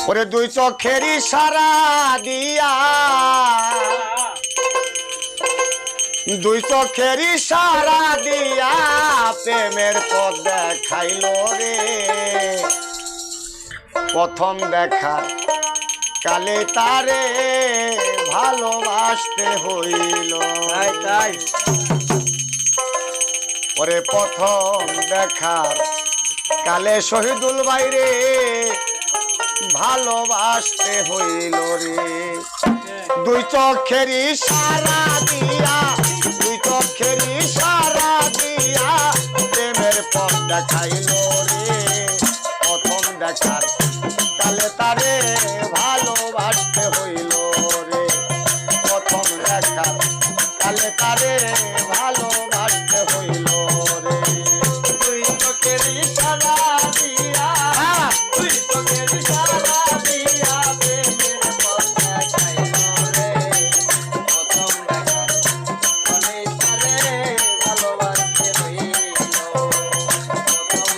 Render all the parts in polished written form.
ওরে দুই চোখের ইশারা দিয়া দুই চোখের ইশারা দিয়া প্রেমের পথ দেখাইলো রে প্রথম দেখা কালে তারে ভালোবাসতে হইল তাই ওরে প্রথম দেখার কালে শহীদুল ভাইরে ভালোবাসতে হইল রে দুই চোখের ইশারা দিয়া দুই চোখের ইশারা দিয়া প্রেমের পথ দেখাইল রে প্রথম দেখার কালে তারে ভালোবাসতে হইল রে প্রথম দেখার কালে তারে ভালোবাসতে হইল রে দুই চোখের ইশারা দিয়া দুই চোখের ইশারা দিয়া প্রেমের পথ দেখাইল রে প্রথম দেখার কালে তারে ভালোবাসতে হইল প্রথম দেখার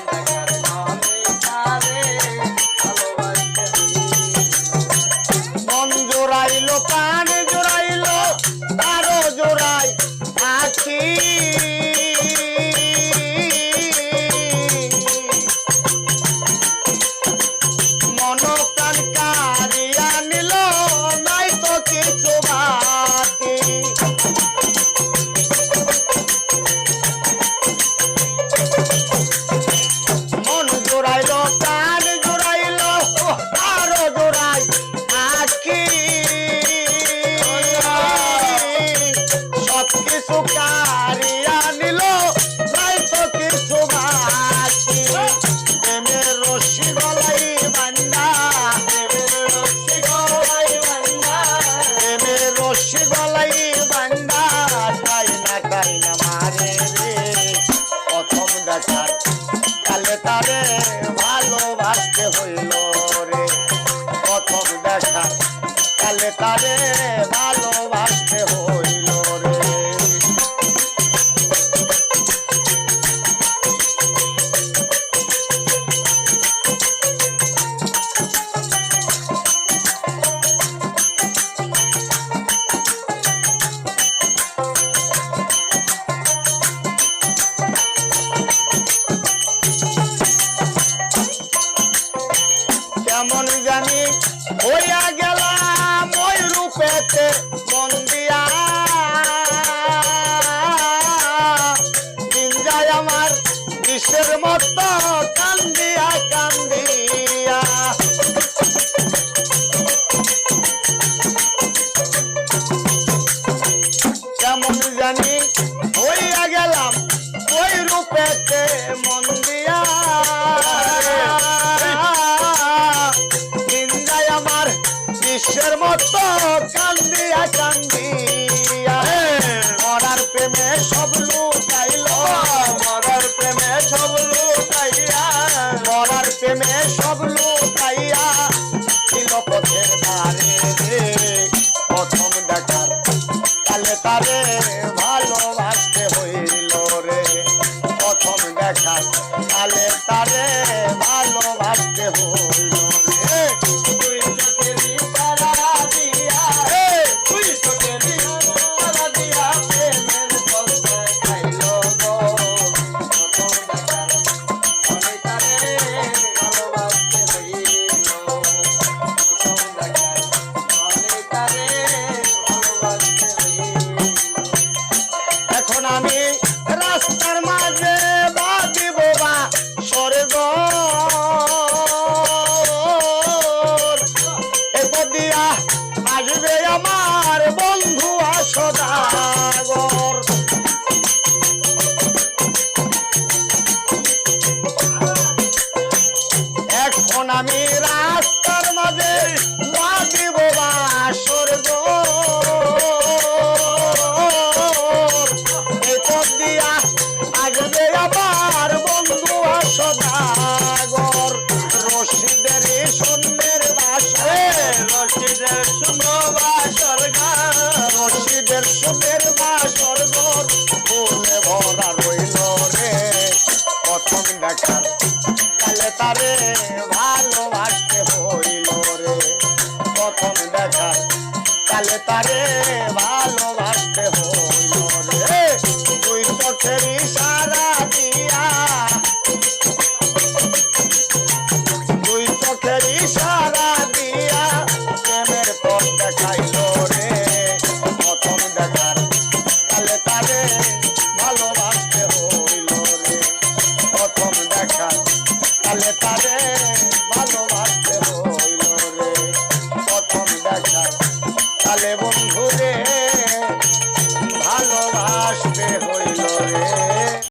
কালে তারে ভালোবাসতে হইল মন জোড়াইলো প্রাণ জোড়াইলো আরো জোড়াই আছি মন প্রাণ কারিয়া নিল নাই তো কিছু বাকি মন জোড়াইলো প্রাণ জোড়াইলো আরো জোড়াই আছি সব কিছু কারিয়া নিল নাই তো কিছু বাকি প্রেমের রশি গলাই বান্দা প্রেমের রশি গলাই বান্দা প্রেমের রশি গলাই বান্দা কাই না মারে রে প্রথম দেখার কালে তারে ভালোবাসতে হইল রে প্রথম দেখার কালে তারে ভালোবাসতে হইল রে কেমন জানি হইয়া গেলাম ওই রূপেতে মন দিয়া দিন যায় আমার বিশ্বের মতো কান্দিয়া কান্দিয়া কেমন জানি হইয়া গেলাম ওই রূপেতে মন দিয়া আমার বিশ্বের মতো কান্দিয়া কান্দিয়া মরার প্রেমে সব লুটাইল মরার প্রেমে সব লুটাইয়া মরার প্রেমে সব লুটাইয়া ছিল পথের ধারে রে প্রথম দেখার কালে তারে ভালোবাসতে হইল রে প্রথম দেখার কালে তারে ভালোবাসতে হইল রে দুই চোখের ইশারা দিয়া দুই চোখের ইশারা দিয়া প্রেমের পথ দেখাইল গো প্রথম দেখার কালে তারে ভালোবাসতে হইল প্রথম দেখার কালে তারে ভালোবাসতে হইল এখন আমি রাস্তার মাঝে বাঁধিব বা স্বর্গ দিয়া আসবে আমার বন্ধু সদাগর এখন আমি রাস্তার মাঝে বাঁধিব বা স্বর্গ দিয়া আসবে আমার বন্ধু সদাগর রশিদের শূন্যের বাসরে রশিদের শূন্য বাসর রশিদের শূন্যের বাসর ফুলে ভরা রইল রে প্রথম দেখার কালে তারে ভালোবাসতে হইল কালে তারে ভালোবাসতে হইল রে, দুই চোখের ইশারা দিয়া